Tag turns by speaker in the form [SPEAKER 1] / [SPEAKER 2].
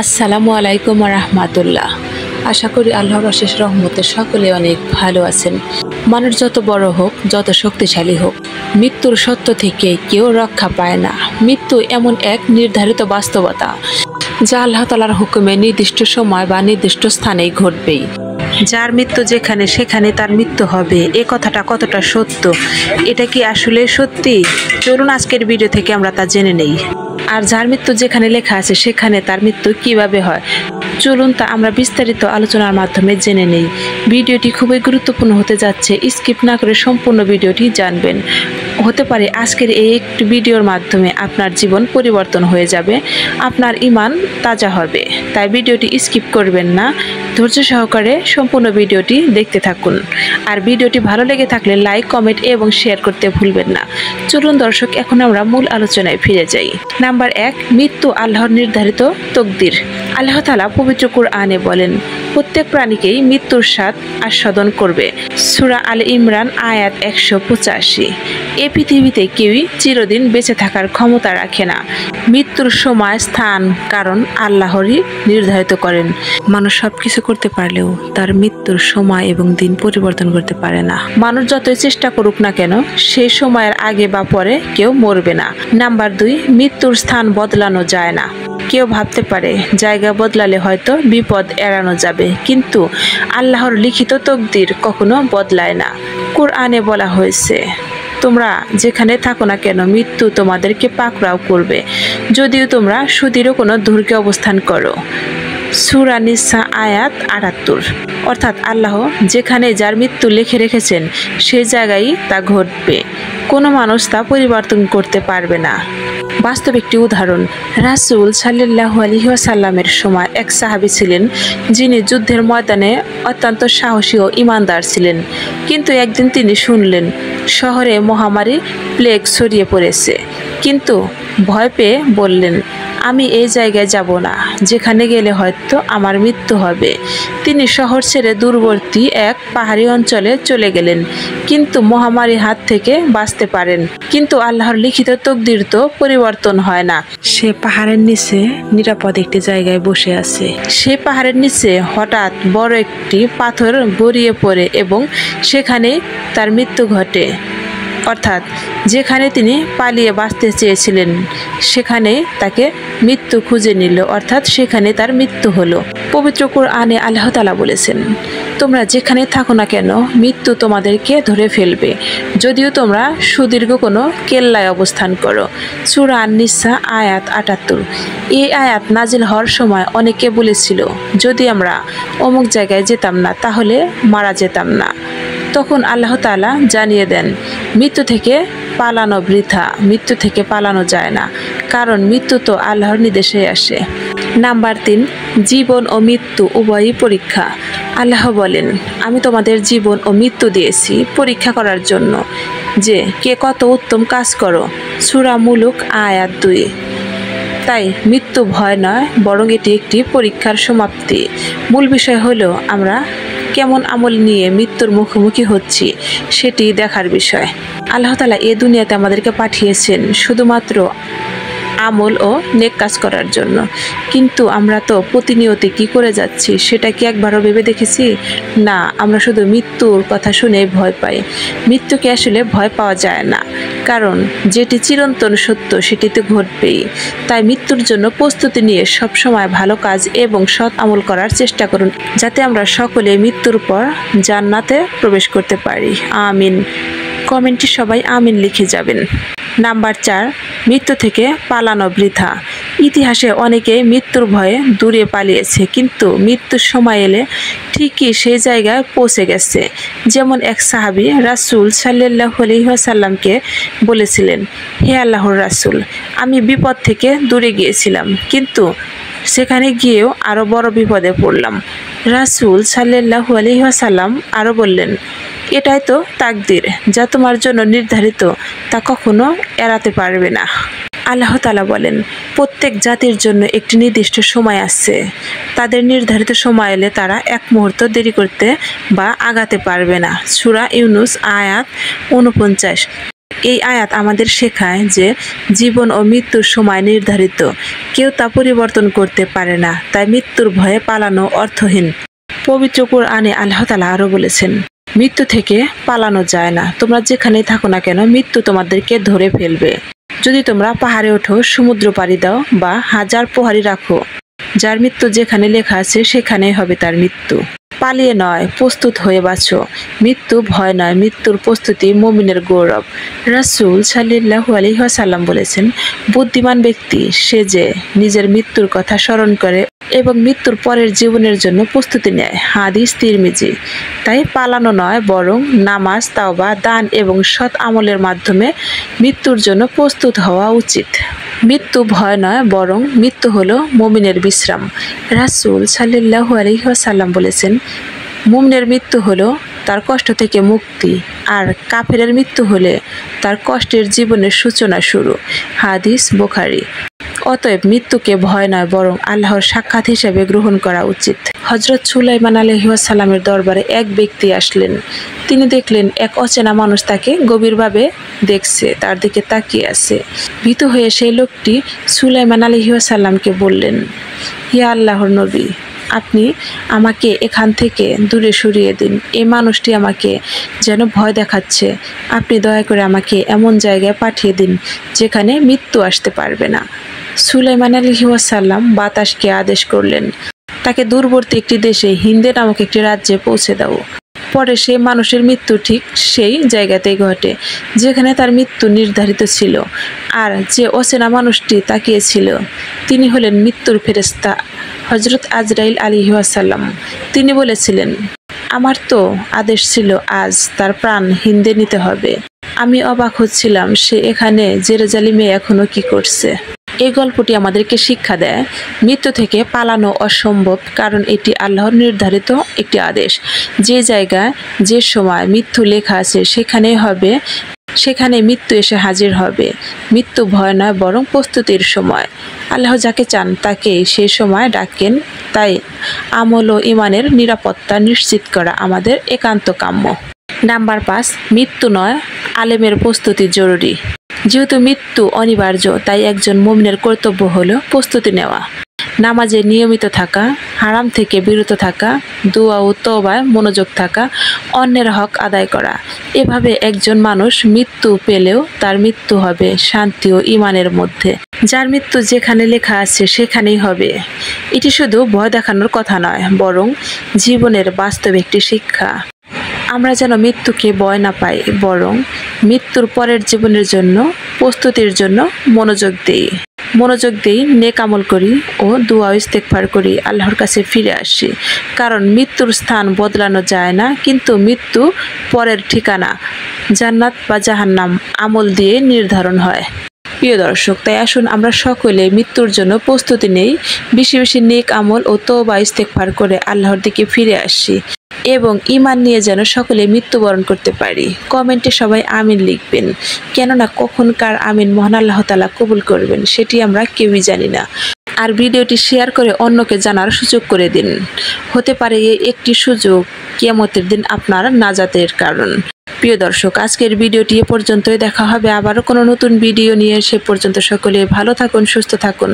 [SPEAKER 1] আসসালামু আলাইকুম রাহমাতুল্লাহ। আশা করি আল্লাহর অশেষ রহমতে সকলে অনেক ভালো আছেন। মানুষ যত বড় হোক, যত শক্তিশালী হোক, মৃত্যুর সত্য থেকে কেউ রক্ষা পায় না। মৃত্যু এমন এক নির্ধারিত বাস্তবতা যা আল্লাহ তাআলার হুকুমে নির্দিষ্ট সময় বা নির্দিষ্ট স্থানেই ঘটবেই। যার মৃত্যু যেখানে সেখানে তার মৃত্যু হবে, এ কথাটা কতটা সত্য, এটা কি আসলে সত্যি? চলুন আজকের ভিডিও থেকে আমরা তা জেনে নেই। আর যার মৃত্যু যেখানে লেখা আছে সেখানে তার মৃত্যু কিভাবে হয়, চলুন তা আমরা বিস্তারিত আলোচনার মাধ্যমে জেনে নেই। ভিডিওটি খুবই গুরুত্বপূর্ণ হতে যাচ্ছে, স্কিপ না করে সম্পূর্ণ ভিডিওটি জানবেন। হতে পারে আজকের এই একটি ভিডিওর মাধ্যমে আপনার জীবন পরিবর্তন হয়ে যাবে, আপনার ঈমান তাজা হবে। তাই ভিডিওটি স্কিপ করবেন না, ধৈর্য সহকারে সম্পূর্ণ ভিডিওটি দেখতে থাকুন। আর ভিডিওটি ভালো লেগে থাকলে লাইক, কমেন্ট এবং শেয়ার করতে ভুলবেন না। চলুন দর্শক, এখন আমরা মূল আলোচনায় ফিরে যাই। নাম্বার 1, মৃত্যু আল্লাহর নির্ধারিত তকদির। আল্লাহ তাআলা পবিত্র কুরআনে বলেন, প্রত্যেক প্রাণীকেই মৃত্যুর স্বাদ আস্বাদন করবে। সূরা আলে ইমরান আয়াত 185। এই পৃথিবীতে কেউই চিরদিন বেঁচে থাকার ক্ষমতা রাখে না। মৃত্যুর সময়, স্থান, কারণ আল্লাহরই নির্ধারিত করেন। মানুষ সবকিছু করতে পারলেও তার মৃত্যুর সময় এবং দিন পরিবর্তন করতে পারে না। মানুষ যতই চেষ্টা করুক না কেন, সেই সময়ের আগে বা পরে কেউ মরবে না। নাম্বার 2, মৃত্যুর স্থান বদলানো যায় না। কেউ ভাবতে পারে জায়গা বদলালে হয়তো বিপদ এড়ানো যাবে, কিন্তু আল্লাহর লিখিত তকদির কখনো বদলায় না। কুরআনে বলা হয়েছে, তোমরা যেখানে থাকো না কেন মৃত্যু তোমাদেরকে পাকড়াও করবে, যদিও তোমরা সুদৃঢ় কোনো দুর্গে অবস্থান করো। সূরা নিসা আয়াত 78। অর্থাৎ আল্লাহ যেখানে যার মৃত্যু লিখে রেখেছেন সেই জায়গায় তা ঘটবে, কোনো মানুষ তা পরিবর্তন করতে পারবে না। বাস্তব একটি উদাহরণ, রাসূল সাল্লাল্লাহু আলাইহি ওয়াসাল্লামের সময় এক সাহাবী ছিলেন যিনি যুদ্ধের ময়দানে অত্যন্ত সাহসী ও ঈমানদার ছিলেন। কিন্তু একদিন তিনি শুনলেন শহরে মহামারী প্লেগ ছড়িয়ে পড়েছে। কিন্তু ভয় পেয়ে বললেন, আমি এই জায়গায় যাব না, যেখানে গেলে হয়তো আমার মৃত্যু হবে। তিনি শহর ছেড়ে দূরবর্তী এক পাহাড়ি অঞ্চলে চলে গেলেন, কিন্তু মহামারীর হাত থেকে বাঁচতে পারেন। কিন্তু আল্লাহর লিখিত তকদির তো পরিবর্তন হয় না। সে পাহাড়ের নিচে নিরাপদ একটি জায়গায় বসে আছে। সে পাহাড়ের নিচে হঠাৎ বড় একটি পাথর গড়িয়ে পড়ে এবং সেখানে তার মৃত্যু ঘটে। অর্থাৎ যেখানে তিনি পালিয়ে বাঁচতে চেয়েছিলেন সেখানে তাকে মৃত্যু খুঁজে নিল, অর্থাৎ সেখানে তার মৃত্যু হলো। পবিত্র কুরআনে আল্লাহ তাআলা বলেছেন, তোমরা যেখানে থাকো না কেন মৃত্যু তোমাদেরকে ধরে ফেলবে, যদিও তোমরা সুদীর্ঘ কোনো কেল্লায় অবস্থান করো। সূরা আন-নিসা আয়াত 78। এই আয়াত নাজিল হওয়ার সময় অনেকে বলেছিল, যদি আমরা অমুক জায়গায় যেতাম না তাহলে মারা যেতাম না। তখন আল্লাহ তাআলা জানিয়ে দেন, মৃত্যু থেকে পালানো বৃথা, মৃত্যু থেকে পালানো যায় না, কারণ মৃত্যু তো আল্লাহর নির্দেশে আসে। নাম্বার 3, জীবন ও মৃত্যু উভয়ই পরীক্ষা। আল্লাহ বলেন, আমি তোমাদের জীবন ও মৃত্যু দিয়েছি পরীক্ষা করার জন্য যে কে কত উত্তম কাজ করো। সূরা মুলুক আয়াত 2। তাই মৃত্যু ভয় নয়, বরং এটি একটি পরীক্ষার সমাপ্তি। মূল বিষয় হলো আমরা কেমন আমল নিয়ে মৃত্যুর মুখোমুখি হচ্ছি সেটি দেখার বিষয়। আল্লাহ তাআলা এই দুনিয়াতে আমাদেরকে পাঠিয়েছেন শুধুমাত্র আমল ও নেক কাজ করার জন্য, কিন্তু আমরা তো প্রতিনিয়ত কি করে যাচ্ছি সেটা কি একবারও ভেবে দেখেছি? না, আমরা শুধু মৃত্যুর কথা শুনে ভয় পাই। মৃত্যুকে আসলে ভয় পাওয়া যায় না, কারণ যেটি চিরন্তন সত্য সেটি তো ঘটবেই। তাই মৃত্যুর জন্য প্রস্তুতি নিয়ে সবসময় ভালো কাজ এবং সৎ আমল করার চেষ্টা করুন, যাতে আমরা সকলে মৃত্যুর পর জান্নাতে প্রবেশ করতে পারি। আমিন। কমেন্টে সবাই আমিন লিখে যাবেন। নাম্বার 4, মৃত্যু থেকে পালানো বৃথা। ইতিহাসে অনেকে মৃত্যুর ভয়ে দূরে পালিয়েছে, কিন্তু মৃত্যুর সময় এলে ঠিকই সেই জায়গায় পৌঁছে গেছে। যেমন এক সাহাবী রাসূল সাল্লাল্লাহু আলাইহি ওয়াসাল্লামকে বলেছিলেন, হে আল্লাহর রাসূল, আমি বিপদ থেকে দূরে গিয়েছিলাম, কিন্তু সেখানে গিয়েও আরও বড় বিপদে পড়লাম। রাসূল সাল্লাল্লাহু আলাইহি ওয়াসাল্লাম আরও বললেন, এটাই তো তাকদীর, যা তোমার জন্য নির্ধারিত তা কখনো এড়াতে পারবে না। আল্লাহ তাআলা বলেন, প্রত্যেক জাতির জন্য একটি নির্দিষ্ট সময় আছে। তাদের নির্ধারিত সময় এলে তারা এক মুহূর্ত দেরি করতে বা আগাতে পারবে না। সূরা ইউনূস আয়াত 49। এই আয়াত আমাদের শেখায় যে জীবন ও মৃত্যুর সময় নির্ধারিত, কেউ তা পরিবর্তন করতে পারে না, তাই মৃত্যুর ভয়ে পালানো অর্থহীন। পবিত্র কোরআনে আল্লাহ তাআলা আরো বলেছেন, মৃত্যু থেকে পালানো যায় না, তোমরা যেখানেই থাকো না কেন মৃত্যু তোমাদেরকে ধরে ফেলবে। যদি তোমরা পাহাড়ে ওঠো, সমুদ্র পাড়ি দাও বা হাজার প্রহরী রাখো, যার মৃত্যু যেখানে লেখা আছে সেখানেই হবে তার মৃত্যু। পালিয়ে নয়, প্রস্তুত হয়ে বাঁচো। মৃত্যু ভয় নয়, মৃত্যুর প্রস্তুতি মুমিনের গৌরব। রাসূল সাল্লাল্লাহু আলাইহি ওয়াসাল্লাম বলেছেন, বুদ্ধিমান ব্যক্তি সে যে নিজের মৃত্যুর কথা স্মরণ করে এবং মৃত্যুর পরের জীবনের জন্য প্রস্তুতি নেয়। হাদিস তিরমিজি। তাই পালানো নয়, বরং নামাজ, তাওবা, দান এবং সৎ আমলের মাধ্যমে মৃত্যুর জন্য প্রস্তুত হওয়া উচিত। মৃত্যু ভয় নয়, বরং মৃত্যু হলো মুমিনের বিশ্রাম। রাসূল সাল্লাল্লাহু আলাইহি ওয়াসাল্লাম বলেছেন, মুমিনের মৃত্যু হলো তার কষ্ট থেকে মুক্তি, আর কাফেরের মৃত্যু হলে তার কষ্টের জীবনের সূচনা শুরু। হাদিস বুখারী। অতএব মৃত্যুকে ভয় নয়, বরং আল্লাহর সাক্ষাৎ হিসেবে গ্রহণ করা উচিত। হযরত সুলাইমান আলাইহিস সালামের দরবারে এক ব্যক্তি আসলেন। তিনি দেখলেন এক অচেনা মানুষ তাকে গভীরভাবে দেখছে, তার দিকে তাকিয়ে আছে। ভীত হয়ে সেই লোকটি সুলাইমান আলাইহিস সালামকে বললেন, ইয়া আল্লাহর নবী, আপনি আমাকে এখান থেকে দূরে সরিয়ে দিন। এই মানুষটি আমাকে যেন ভয় দেখাচ্ছে। আপনি দয়া করে আমাকে এমন জায়গায় পাঠিয়ে দিন যেখানে মৃত্যু আসতে পারবে না। সুলাইমান আলাইহিস সালাম বাতাসকে আদেশ করলেন, তাকে দূরবর্তী একটি দেশে হিন্দে নামক একটি রাজ্যে পৌঁছে দাও। পরে সেই মানুষের মৃত্যু ঠিক সেই জায়গাতেই ঘটে যেখানে তার মৃত্যু নির্ধারিত ছিল। আর যে অচেনা মানুষটি তাকিয়েছিল তিনি হলেন মৃত্যুর ফেরেশতা হযরত আজরাইল আলাইহিস সালাম। তিনি বলেছিলেন, আমার তো আদেশ ছিল আজ তার প্রাণ হিন্দে নিতে হবে। আমি অবাক হচ্ছিলাম সে এখানে জেরুজালেমে এখনো কি করছে। এই গল্পটি আমাদেরকে শিক্ষা দেয়, মৃত্যু থেকে পালানো অসম্ভব, কারণ এটি আল্লাহর নির্ধারিত একটি আদেশ। যে জায়গায় যে সময় মৃত্যু লেখা আছে সেখানে মৃত্যু এসে হাজির হবে। মৃত্যু ভয় নয়, বরং প্রস্তুতির সময়। আল্লাহ যাকে চান তাকে সেই সময় ডাকেন। তাই আমল ও ঈমানের নিরাপত্তা নিশ্চিত করা আমাদের একান্ত কাম্য। নাম্বার 5, মৃত্যু নয়, আলেমের প্রস্তুতি জরুরি। যেহেতু মৃত্যু অনিবার্য, তাই একজন মুমিনের কর্তব্য হলো প্রস্তুতি নেওয়া। নামাজে নিয়মিত থাকা, হারাম থেকে বিরত থাকা, দোয়া ও তওবায় মনোযোগ থাকা, অন্যের হক আদায় করা। এভাবে একজন মানুষ মৃত্যু পেলেও তার মৃত্যু হবে শান্তি ও ঈমানের মধ্যে। যার মৃত্যু যেখানে লেখা আছে সেখানেই হবে। এটি শুধু ভয় দেখানোর কথা নয়, বরং জীবনের বাস্তব একটি শিক্ষা। আমরা যেন মৃত্যুকে ভয় না পাই, বরং মৃত্যুর পরের জীবনের জন্য প্রস্তুতির জন্য মনোযোগ দেই, নেক আমল করি ও দুআ ইস্তেগফার করি, আল্লাহর কাছে ফিরে আসি। কারণ মৃত্যুর স্থান বদলানো যায় না, কিন্তু মৃত্যু পরের ঠিকানা জান্নাত বা জাহান্নাম আমল দিয়ে নির্ধারণ হয়। প্রিয় দর্শক, তাই আসুন আমরা সকলে মৃত্যুর জন্য প্রস্তুতি নেই, বেশি বেশি নেক আমল ও তওবা ইস্তেগফার করে আল্লাহর দিকে ফিরে আসি এবং ঈমান নিয়ে যেন সকলে মৃত্যুবরণ করতে পারি। কমেন্টে সবাই আমিন লিখবেন, কেননা কখন কার আমিন মহান আল্লাহ তাআলা কবুল করবেন সেটি আমরা কেউই জানি না। আর ভিডিওটি শেয়ার করে অন্যকে জানার সুযোগ করে দিন। হতে পারে এই একটি সুযোগ কিয়ামতের দিন আপনার নাজাতের কারণ। প্রিয় দর্শক, আজকের ভিডিওটি এ পর্যন্তই। দেখা হবে আবারও কোনো নতুন ভিডিও নিয়ে। সে পর্যন্ত সকলে ভালো থাকুন, সুস্থ থাকুন।